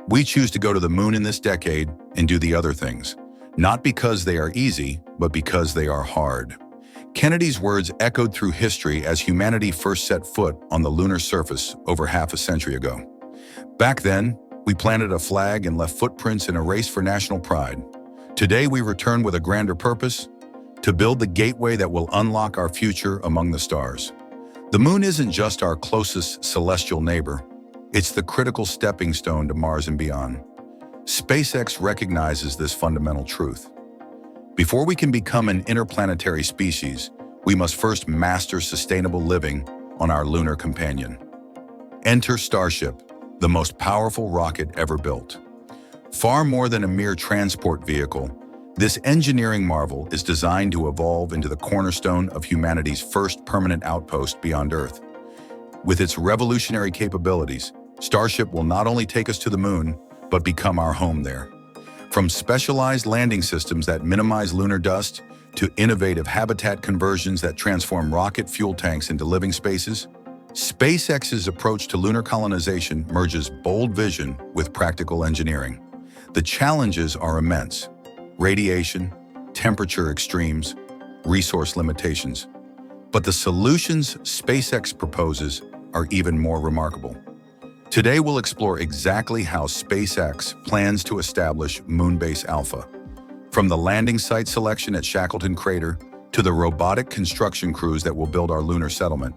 We choose to go to the moon in this decade and do the other things, not because they are easy, but because they are hard. Kennedy's words echoed through history as humanity first set foot on the lunar surface over half a century ago. Back then, we planted a flag and left footprints in a race for national pride. Today, we return with a grander purpose: to build the gateway that will unlock our future among the stars. The moon isn't just our closest celestial neighbor. It's the critical stepping stone to Mars and beyond. SpaceX recognizes this fundamental truth. Before we can become an interplanetary species, we must first master sustainable living on our lunar companion. Enter Starship, the most powerful rocket ever built. Far more than a mere transport vehicle, this engineering marvel is designed to evolve into the cornerstone of humanity's first permanent outpost beyond Earth. With its revolutionary capabilities, Starship will not only take us to the moon, but become our home there. From specialized landing systems that minimize lunar dust to innovative habitat conversions that transform rocket fuel tanks into living spaces, SpaceX's approach to lunar colonization merges bold vision with practical engineering. The challenges are immense: radiation, temperature extremes, resource limitations. But the solutions SpaceX proposes are even more remarkable. Today, we'll explore exactly how SpaceX plans to establish Moonbase Alpha. From the landing site selection at Shackleton Crater to the robotic construction crews that will build our lunar settlement,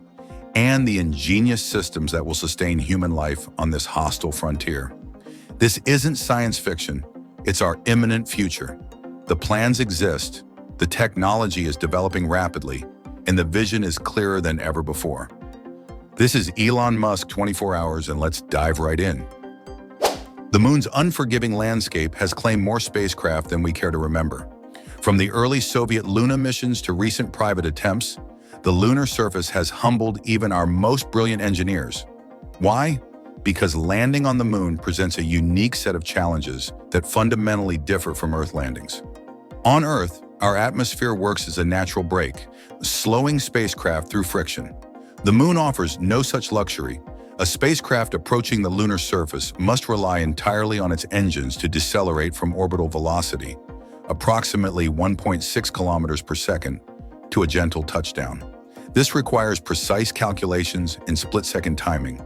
and the ingenious systems that will sustain human life on this hostile frontier. This isn't science fiction, it's our imminent future. The plans exist, the technology is developing rapidly, and the vision is clearer than ever before. This is Elon Musk 24 Hours, and let's dive right in. The moon's unforgiving landscape has claimed more spacecraft than we care to remember. From the early Soviet Luna missions to recent private attempts, the lunar surface has humbled even our most brilliant engineers. Why? Because landing on the moon presents a unique set of challenges that fundamentally differ from Earth landings. On Earth, our atmosphere works as a natural brake, slowing spacecraft through friction. The moon offers no such luxury. A spacecraft approaching the lunar surface must rely entirely on its engines to decelerate from orbital velocity, approximately 1.6 kilometers per second, to a gentle touchdown. This requires precise calculations and split-second timing,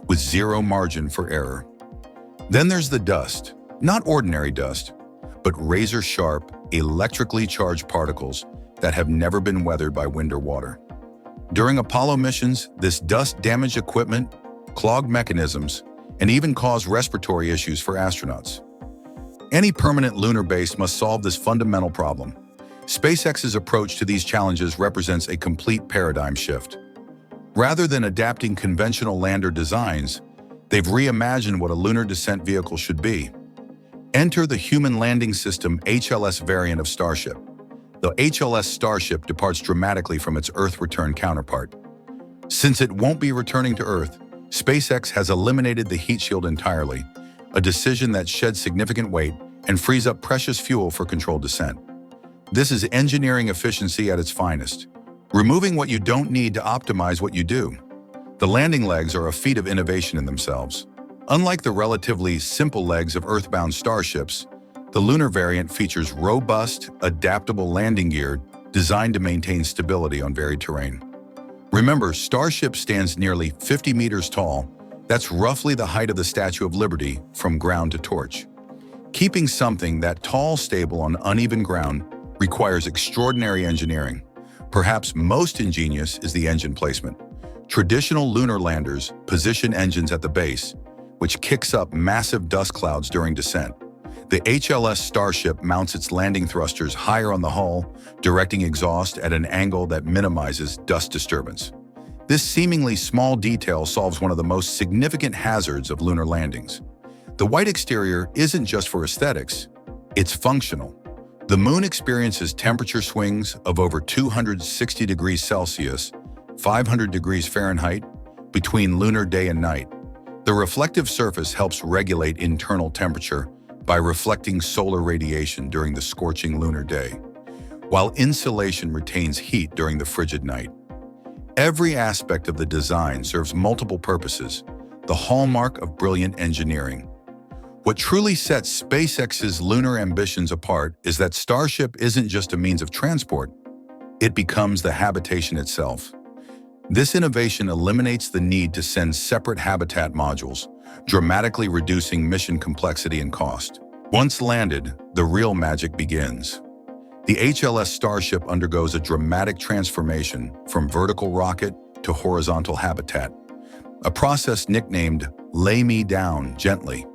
with zero margin for error. Then there's the dust. Not ordinary dust, but razor-sharp, electrically charged particles that have never been weathered by wind or water. During Apollo missions, this dust damaged equipment, clogged mechanisms, and even caused respiratory issues for astronauts. Any permanent lunar base must solve this fundamental problem. SpaceX's approach to these challenges represents a complete paradigm shift. Rather than adapting conventional lander designs, they've reimagined what a lunar descent vehicle should be. Enter the Human Landing System HLS variant of Starship. The HLS Starship departs dramatically from its Earth return counterpart. Since it won't be returning to Earth, SpaceX has eliminated the heat shield entirely, a decision that sheds significant weight and frees up precious fuel for controlled descent. This is engineering efficiency at its finest, removing what you don't need to optimize what you do. The landing legs are a feat of innovation in themselves. Unlike the relatively simple legs of Earthbound starships, the lunar variant features robust, adaptable landing gear designed to maintain stability on varied terrain. Remember, Starship stands nearly 50 meters tall. That's roughly the height of the Statue of Liberty from ground to torch. Keeping something that tall stable on uneven ground requires extraordinary engineering. Perhaps most ingenious is the engine placement. Traditional lunar landers position engines at the base, which kicks up massive dust clouds during descent. The HLS Starship mounts its landing thrusters higher on the hull, directing exhaust at an angle that minimizes dust disturbance. This seemingly small detail solves one of the most significant hazards of lunar landings. The white exterior isn't just for aesthetics, it's functional. The moon experiences temperature swings of over 260 degrees Celsius, 500 degrees Fahrenheit, between lunar day and night. The reflective surface helps regulate internal temperature by reflecting solar radiation during the scorching lunar day, while insulation retains heat during the frigid night. Every aspect of the design serves multiple purposes, the hallmark of brilliant engineering. What truly sets SpaceX's lunar ambitions apart is that Starship isn't just a means of transport, it becomes the habitation itself. This innovation eliminates the need to send separate habitat modules, dramatically reducing mission complexity and cost. Once landed, the real magic begins. The HLS Starship undergoes a dramatic transformation from vertical rocket to horizontal habitat, a process nicknamed "lay me down gently."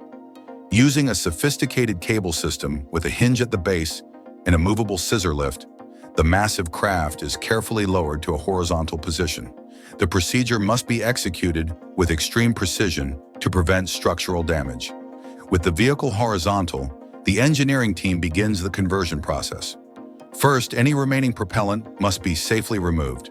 Using a sophisticated cable system with a hinge at the base and a movable scissor lift, the massive craft is carefully lowered to a horizontal position. The procedure must be executed with extreme precision to prevent structural damage. With the vehicle horizontal, the engineering team begins the conversion process. First, any remaining propellant must be safely removed.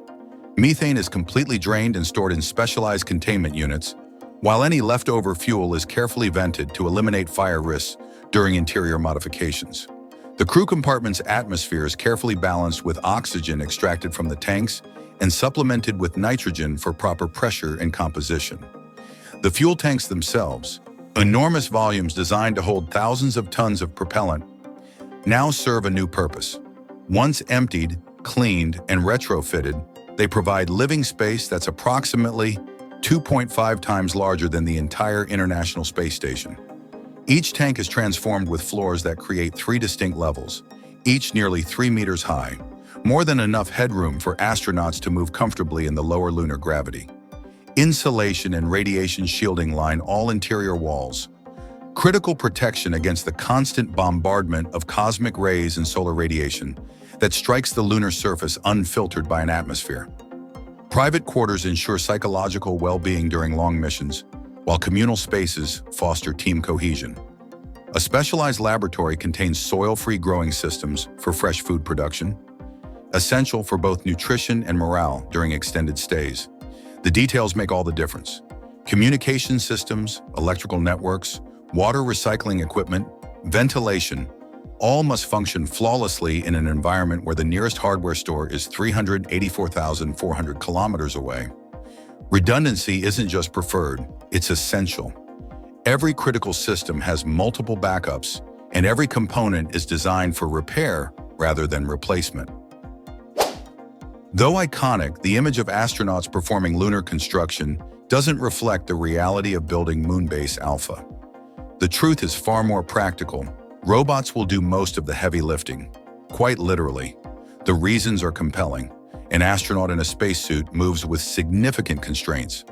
Methane is completely drained and stored in specialized containment units, while any leftover fuel is carefully vented to eliminate fire risks during interior modifications. The crew compartment's atmosphere is carefully balanced with oxygen extracted from the tanks and supplemented with nitrogen for proper pressure and composition. The fuel tanks themselves, enormous volumes designed to hold thousands of tons of propellant, now serve a new purpose. Once emptied, cleaned, and retrofitted, they provide living space that's approximately 2.5 times larger than the entire International Space Station. Each tank is transformed with floors that create 3 distinct levels, each nearly 3 meters high, more than enough headroom for astronauts to move comfortably in the lower lunar gravity. Insulation and radiation shielding line all interior walls, critical protection against the constant bombardment of cosmic rays and solar radiation that strikes the lunar surface unfiltered by an atmosphere. Private quarters ensure psychological well-being during long missions, while communal spaces foster team cohesion. A specialized laboratory contains soil-free growing systems for fresh food production, essential for both nutrition and morale during extended stays. The details make all the difference. Communication systems, electrical networks, water recycling equipment, ventilation, all must function flawlessly in an environment where the nearest hardware store is 384,400 kilometers away. Redundancy isn't just preferred, it's essential. Every critical system has multiple backups, and every component is designed for repair rather than replacement. Though iconic, the image of astronauts performing lunar construction doesn't reflect the reality of building Moonbase Alpha. The truth is far more practical. Robots will do most of the heavy lifting. Quite literally. The reasons are compelling. An astronaut in a spacesuit moves with significant constraints.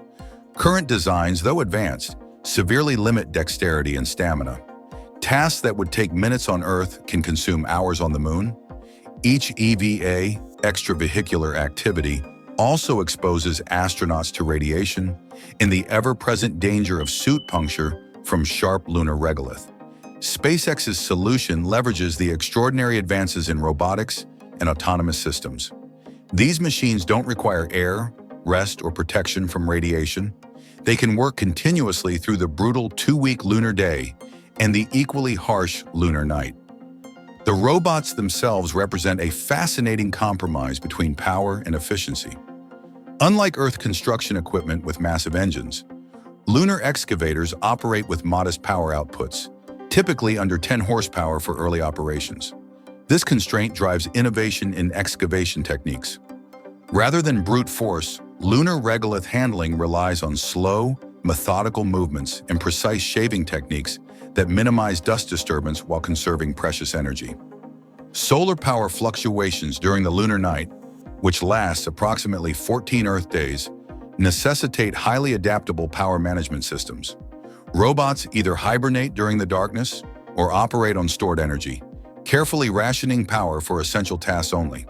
Current designs, though advanced, severely limit dexterity and stamina. Tasks that would take minutes on Earth can consume hours on the Moon. Each EVA, extravehicular activity, also exposes astronauts to radiation and the ever-present danger of suit puncture from sharp lunar regolith. SpaceX's solution leverages the extraordinary advances in robotics and autonomous systems. These machines don't require air, rest, or protection from radiation. They can work continuously through the brutal 2-week lunar day and the equally harsh lunar night. The robots themselves represent a fascinating compromise between power and efficiency. Unlike Earth construction equipment with massive engines, lunar excavators operate with modest power outputs, typically under 10 horsepower for early operations. This constraint drives innovation in excavation techniques. Rather than brute force, lunar regolith handling relies on slow, methodical movements and precise shaving techniques that minimize dust disturbance while conserving precious energy. Solar power fluctuations during the lunar night, which lasts approximately 14 Earth days, necessitate highly adaptable power management systems. Robots either hibernate during the darkness or operate on stored energy, carefully rationing power for essential tasks only.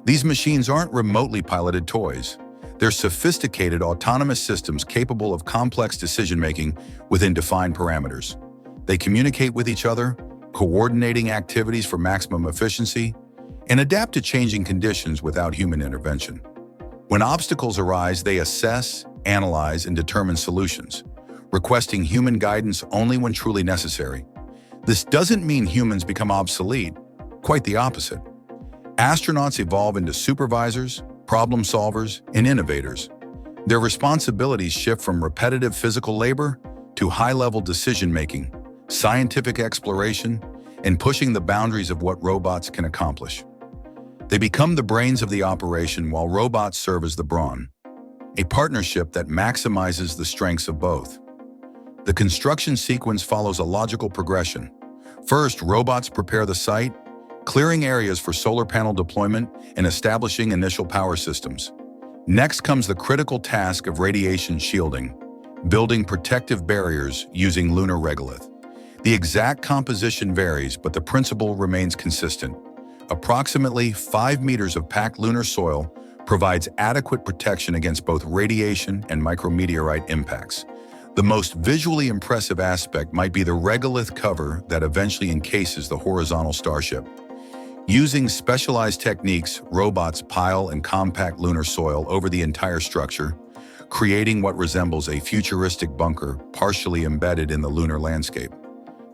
These machines aren't remotely piloted toys. They're sophisticated autonomous systems capable of complex decision-making within defined parameters. They communicate with each other, coordinating activities for maximum efficiency, and adapt to changing conditions without human intervention. When obstacles arise, they assess, analyze, and determine solutions, requesting human guidance only when truly necessary. This doesn't mean humans become obsolete, quite the opposite. Astronauts evolve into supervisors, problem solvers, and innovators. Their responsibilities shift from repetitive physical labor to high-level decision-making, scientific exploration, and pushing the boundaries of what robots can accomplish. They become the brains of the operation while robots serve as the brawn, a partnership that maximizes the strengths of both. The construction sequence follows a logical progression. First, robots prepare the site, clearing areas for solar panel deployment and establishing initial power systems. Next comes the critical task of radiation shielding, building protective barriers using lunar regolith. The exact composition varies, but the principle remains consistent. Approximately 5 meters of packed lunar soil provides adequate protection against both radiation and micrometeorite impacts. The most visually impressive aspect might be the regolith cover that eventually encases the horizontal Starship. Using specialized techniques, robots pile and compact lunar soil over the entire structure, creating what resembles a futuristic bunker partially embedded in the lunar landscape.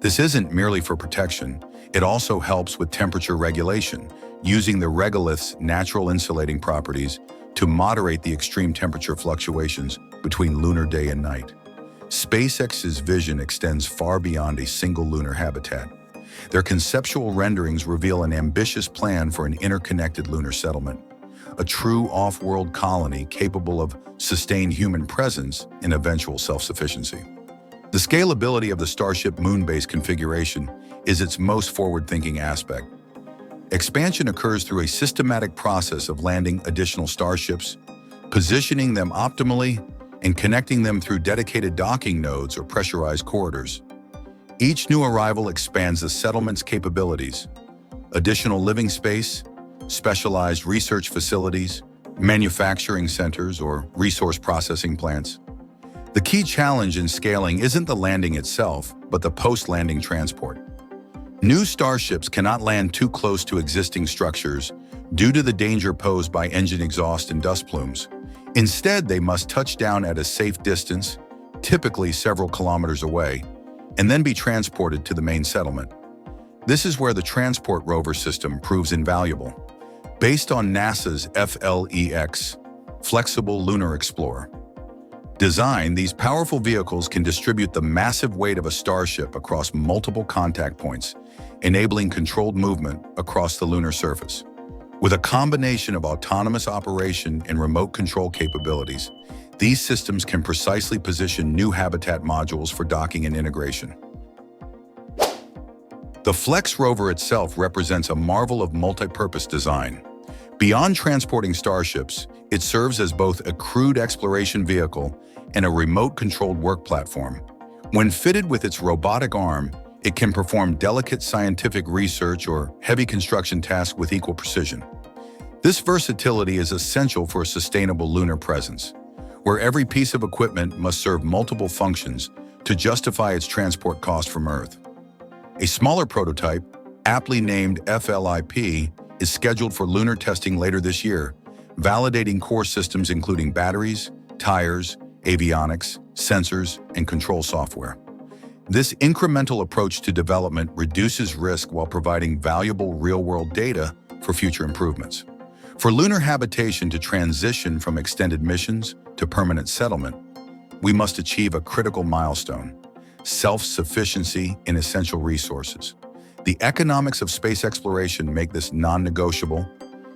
This isn't merely for protection, it also helps with temperature regulation, using the regolith's natural insulating properties to moderate the extreme temperature fluctuations between lunar day and night. SpaceX's vision extends far beyond a single lunar habitat. Their conceptual renderings reveal an ambitious plan for an interconnected lunar settlement, a true off-world colony capable of sustained human presence and eventual self-sufficiency. The scalability of the Starship Moonbase configuration is its most forward-thinking aspect. Expansion occurs through a systematic process of landing additional starships, positioning them optimally, and connecting them through dedicated docking nodes or pressurized corridors. Each new arrival expands the settlement's capabilities: additional living space, specialized research facilities, manufacturing centers, or resource processing plants. The key challenge in scaling isn't the landing itself, but the post-landing transport. New starships cannot land too close to existing structures due to the danger posed by engine exhaust and dust plumes. Instead, they must touch down at a safe distance, typically several kilometers away, and then be transported to the main settlement. This is where the Transport Rover system proves invaluable. Based on NASA's FLEX, Flexible Lunar Explorer design, these powerful vehicles can distribute the massive weight of a starship across multiple contact points, enabling controlled movement across the lunar surface. With a combination of autonomous operation and remote control capabilities, these systems can precisely position new habitat modules for docking and integration. The Flex rover itself represents a marvel of multi-purpose design. Beyond transporting starships, it serves as both a crewed exploration vehicle and a remote-controlled work platform. When fitted with its robotic arm, it can perform delicate scientific research or heavy construction tasks with equal precision. This versatility is essential for a sustainable lunar presence, where every piece of equipment must serve multiple functions to justify its transport cost from Earth. A smaller prototype, aptly named FLIP, is scheduled for lunar testing later this year, validating core systems including batteries, tires, avionics, sensors, and control software. This incremental approach to development reduces risk while providing valuable real-world data for future improvements. For lunar habitation to transition from extended missions to permanent settlement, we must achieve a critical milestone: self-sufficiency in essential resources. The economics of space exploration make this non-negotiable.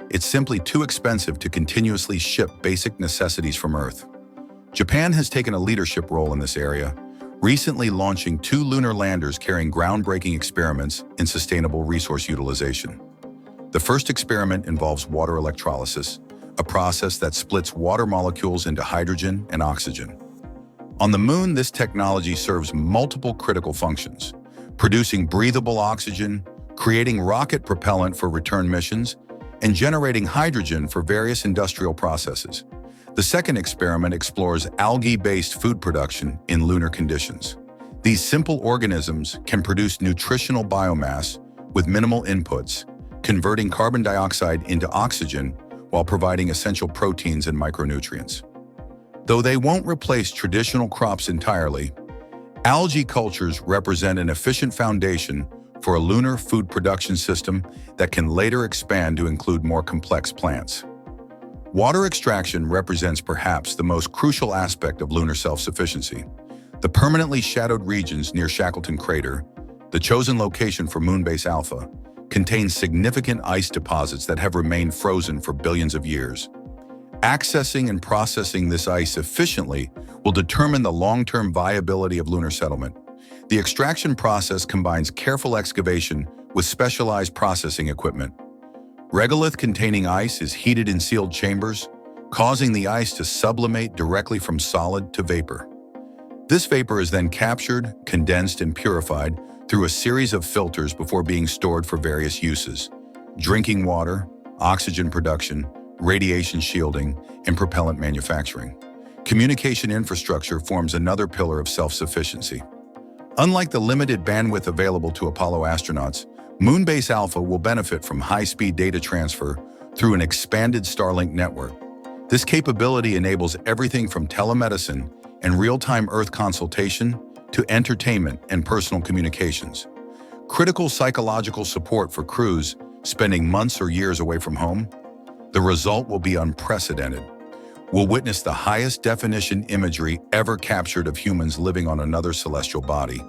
It's simply too expensive to continuously ship basic necessities from Earth. Japan has taken a leadership role in this area, recently launching 2 lunar landers carrying groundbreaking experiments in sustainable resource utilization. The first experiment involves water electrolysis, a process that splits water molecules into hydrogen and oxygen. On the Moon, this technology serves multiple critical functions: producing breathable oxygen, creating rocket propellant for return missions, and generating hydrogen for various industrial processes. The second experiment explores algae-based food production in lunar conditions. These simple organisms can produce nutritional biomass with minimal inputs, converting carbon dioxide into oxygen while providing essential proteins and micronutrients. Though they won't replace traditional crops entirely, algae cultures represent an efficient foundation for a lunar food production system that can later expand to include more complex plants. Water extraction represents perhaps the most crucial aspect of lunar self-sufficiency. The permanently shadowed regions near Shackleton Crater, the chosen location for Moonbase Alpha, contain significant ice deposits that have remained frozen for billions of years. Accessing and processing this ice efficiently will determine the long-term viability of lunar settlement. The extraction process combines careful excavation with specialized processing equipment. Regolith containing ice is heated in sealed chambers, causing the ice to sublimate directly from solid to vapor. This vapor is then captured, condensed, and purified through a series of filters before being stored for various uses: drinking water, oxygen production, radiation shielding, and propellant manufacturing. Communication infrastructure forms another pillar of self-sufficiency. Unlike the limited bandwidth available to Apollo astronauts, Moonbase Alpha will benefit from high-speed data transfer through an expanded Starlink network. This capability enables everything from telemedicine and real-time Earth consultation to entertainment and personal communications. Critical psychological support for crews spending months or years away from home. The result will be unprecedented. We'll witness the highest definition imagery ever captured of humans living on another celestial body.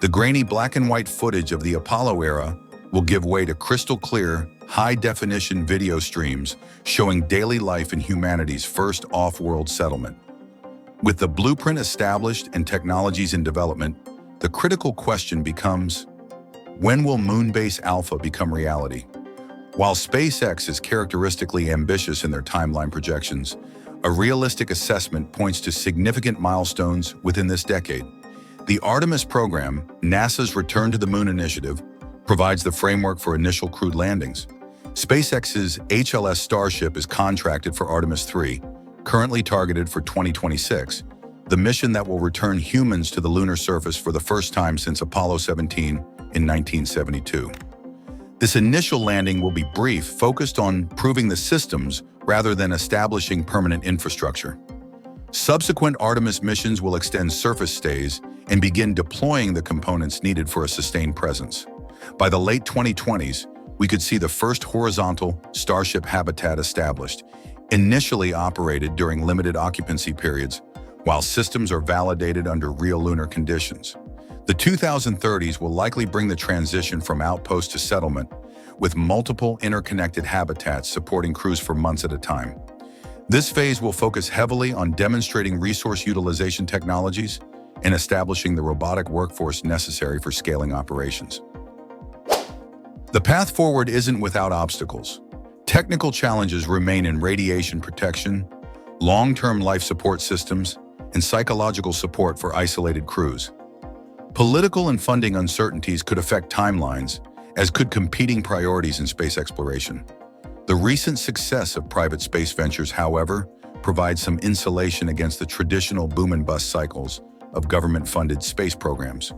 The grainy black and white footage of the Apollo era will give way to crystal clear, high-definition video streams showing daily life in humanity's first off-world settlement. With the blueprint established and technologies in development, the critical question becomes, when will Moonbase Alpha become reality? While SpaceX is characteristically ambitious in their timeline projections, a realistic assessment points to significant milestones within this decade. The Artemis program, NASA's Return to the Moon initiative, provides the framework for initial crewed landings. SpaceX's HLS Starship is contracted for Artemis 3, currently targeted for 2026, the mission that will return humans to the lunar surface for the first time since Apollo 17 in 1972. This initial landing will be brief, focused on proving the systems rather than establishing permanent infrastructure. Subsequent Artemis missions will extend surface stays and begin deploying the components needed for a sustained presence. By the late 2020s, we could see the first horizontal Starship habitat established, initially operated during limited occupancy periods, while systems are validated under real lunar conditions. The 2030s will likely bring the transition from outpost to settlement, with multiple interconnected habitats supporting crews for months at a time. This phase will focus heavily on demonstrating resource utilization technologies and establishing the robotic workforce necessary for scaling operations. The path forward isn't without obstacles. Technical challenges remain in radiation protection, long-term life support systems, and psychological support for isolated crews. Political and funding uncertainties could affect timelines, as could competing priorities in space exploration. The recent success of private space ventures, however, provides some insulation against the traditional boom and bust cycles of government-funded space programs.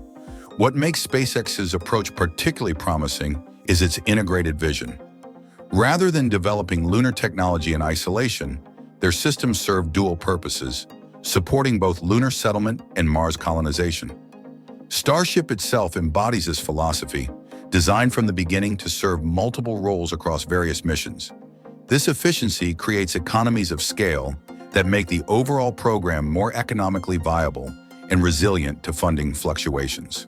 What makes SpaceX's approach particularly promising is its integrated vision. Rather than developing lunar technology in isolation, their systems serve dual purposes, supporting both lunar settlement and Mars colonization. Starship itself embodies this philosophy, designed from the beginning to serve multiple roles across various missions. This efficiency creates economies of scale that make the overall program more economically viable and resilient to funding fluctuations.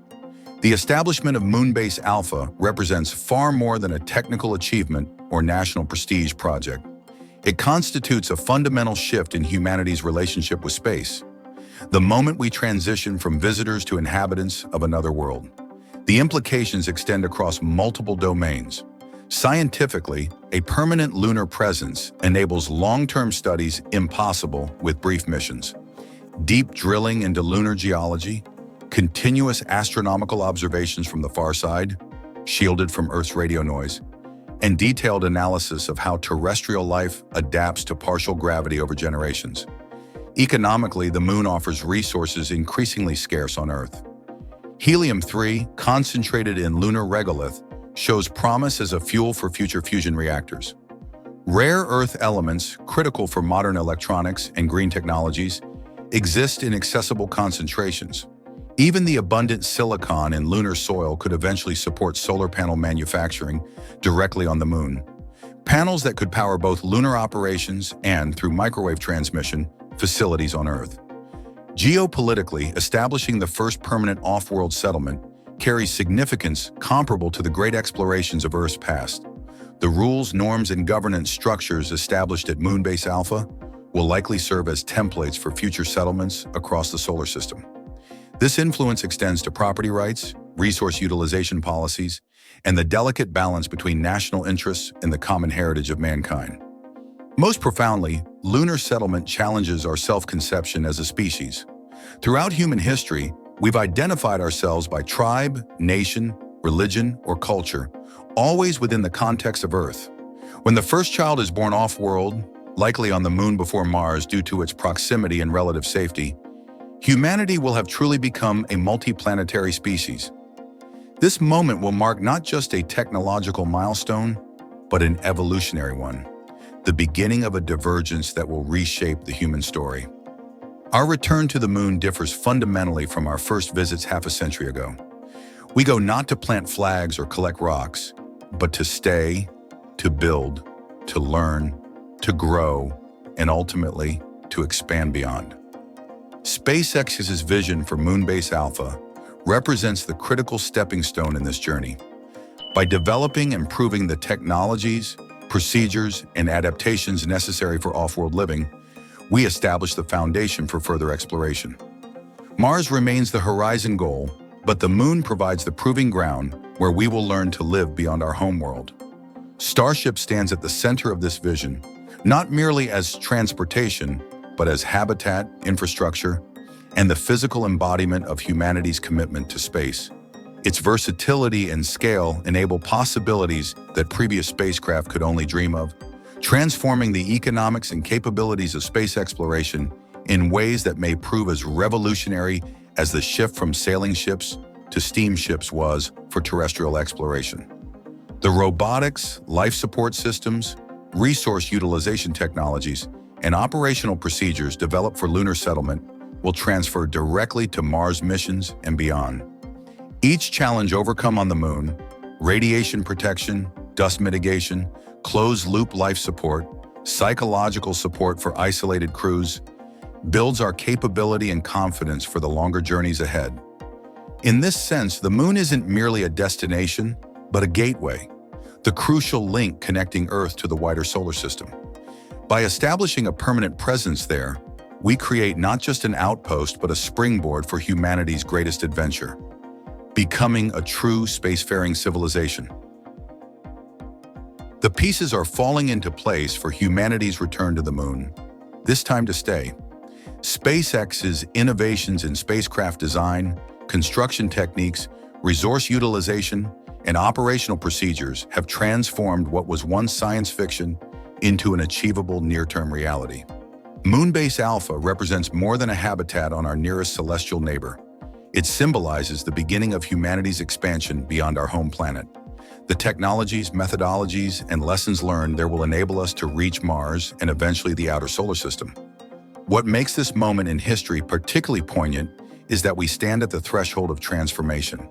The establishment of Moonbase Alpha represents far more than a technical achievement or national prestige project. It constitutes a fundamental shift in humanity's relationship with space, the moment we transition from visitors to inhabitants of another world. The implications extend across multiple domains. Scientifically, a permanent lunar presence enables long-term studies impossible with brief missions. Deep drilling into lunar geology, continuous astronomical observations from the far side, shielded from Earth's radio noise, and detailed analysis of how terrestrial life adapts to partial gravity over generations. Economically, the Moon offers resources increasingly scarce on Earth. Helium-3, concentrated in lunar regolith, shows promise as a fuel for future fusion reactors. Rare Earth elements, critical for modern electronics and green technologies, exist in accessible concentrations. Even the abundant silicon in lunar soil could eventually support solar panel manufacturing directly on the Moon. Panels that could power both lunar operations and, through microwave transmission, facilities on Earth. Geopolitically, establishing the first permanent off-world settlement carries significance comparable to the great explorations of Earth's past. The rules, norms, and governance structures established at Moonbase Alpha will likely serve as templates for future settlements across the solar system. This influence extends to property rights, resource utilization policies, and the delicate balance between national interests and the common heritage of mankind. Most profoundly, lunar settlement challenges our self-conception as a species. Throughout human history, we've identified ourselves by tribe, nation, religion, or culture, always within the context of Earth. When the first child is born off-world, likely on the Moon before Mars due to its proximity and relative safety, humanity will have truly become a multi-planetary species. This moment will mark not just a technological milestone, but an evolutionary one, the beginning of a divergence that will reshape the human story. Our return to the Moon differs fundamentally from our first visits half a century ago. We go not to plant flags or collect rocks, but to stay, to build, to learn, to grow, and ultimately, to expand beyond. SpaceX's vision for Moonbase Alpha represents the critical stepping stone in this journey. By developing and improving the technologies, procedures, and adaptations necessary for off-world living, we establish the foundation for further exploration. Mars remains the horizon goal, but the Moon provides the proving ground where we will learn to live beyond our homeworld. Starship stands at the center of this vision, not merely as transportation, but as habitat, infrastructure, and the physical embodiment of humanity's commitment to space. Its versatility and scale enable possibilities that previous spacecraft could only dream of, transforming the economics and capabilities of space exploration in ways that may prove as revolutionary as the shift from sailing ships to steamships was for terrestrial exploration. The robotics, life support systems, resource utilization technologies, and operational procedures developed for lunar settlement will transfer directly to Mars missions and beyond. Each challenge overcome on the Moon, radiation protection, dust mitigation, closed-loop life support, psychological support for isolated crews, builds our capability and confidence for the longer journeys ahead. In this sense, the Moon isn't merely a destination, but a gateway, the crucial link connecting Earth to the wider solar system. By establishing a permanent presence there, we create not just an outpost, but a springboard for humanity's greatest adventure, becoming a true spacefaring civilization. The pieces are falling into place for humanity's return to the Moon, this time to stay. SpaceX's innovations in spacecraft design, construction techniques, resource utilization, and operational procedures have transformed what was once science fiction into an achievable near-term reality. Moonbase Alpha represents more than a habitat on our nearest celestial neighbor. It symbolizes the beginning of humanity's expansion beyond our home planet. The technologies, methodologies, and lessons learned there will enable us to reach Mars and eventually the outer solar system. What makes this moment in history particularly poignant is that we stand at the threshold of transformation.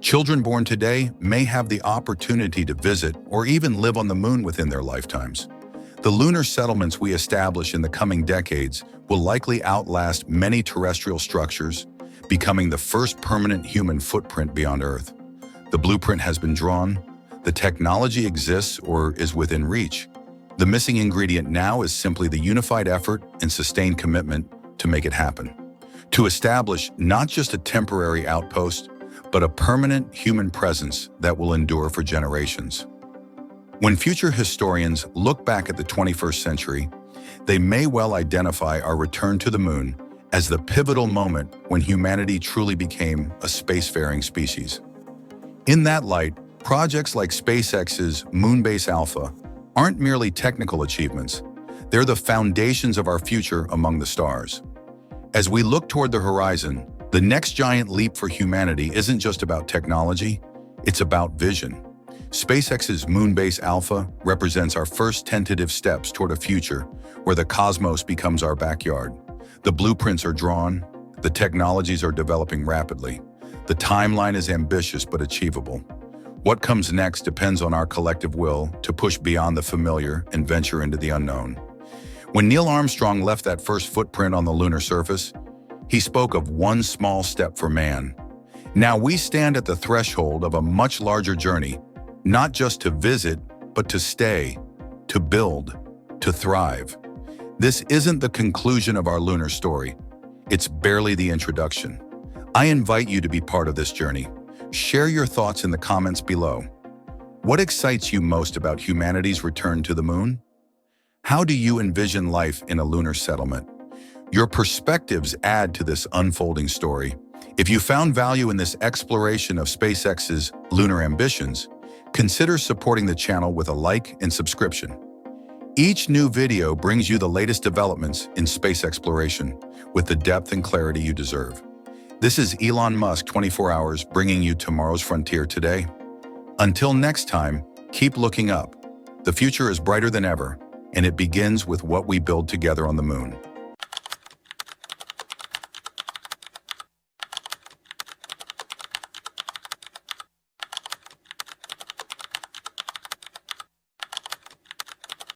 Children born today may have the opportunity to visit or even live on the Moon within their lifetimes. The lunar settlements we establish in the coming decades will likely outlast many terrestrial structures, becoming the first permanent human footprint beyond Earth. The blueprint has been drawn, the technology exists or is within reach. The missing ingredient now is simply the unified effort and sustained commitment to make it happen. To establish not just a temporary outpost, but a permanent human presence that will endure for generations. When future historians look back at the 21st century, they may well identify our return to the Moon as the pivotal moment when humanity truly became a spacefaring species. In that light, projects like SpaceX's Moonbase Alpha aren't merely technical achievements, they're the foundations of our future among the stars. As we look toward the horizon, the next giant leap for humanity isn't just about technology, it's about vision. SpaceX's Moonbase Alpha represents our first tentative steps toward a future where the cosmos becomes our backyard. The blueprints are drawn, the technologies are developing rapidly. The timeline is ambitious but achievable. What comes next depends on our collective will to push beyond the familiar and venture into the unknown. When Neil Armstrong left that first footprint on the lunar surface, He spoke of one small step for man. Now we stand at the threshold of a much larger journey, not just to visit, but to stay, to build, to thrive. This isn't the conclusion of our lunar story. It's barely the introduction. I invite you to be part of this journey. Share your thoughts in the comments below. What excites you most about humanity's return to the moon? How do you envision life in a lunar settlement? Your perspectives add to this unfolding story. If you found value in this exploration of SpaceX's lunar ambitions, consider supporting the channel with a like and subscription. Each new video brings you the latest developments in space exploration with the depth and clarity you deserve. This is Elon Musk 24 Hours bringing you tomorrow's frontier today. Until next time, keep looking up. The future is brighter than ever, and it begins with what we build together on the moon.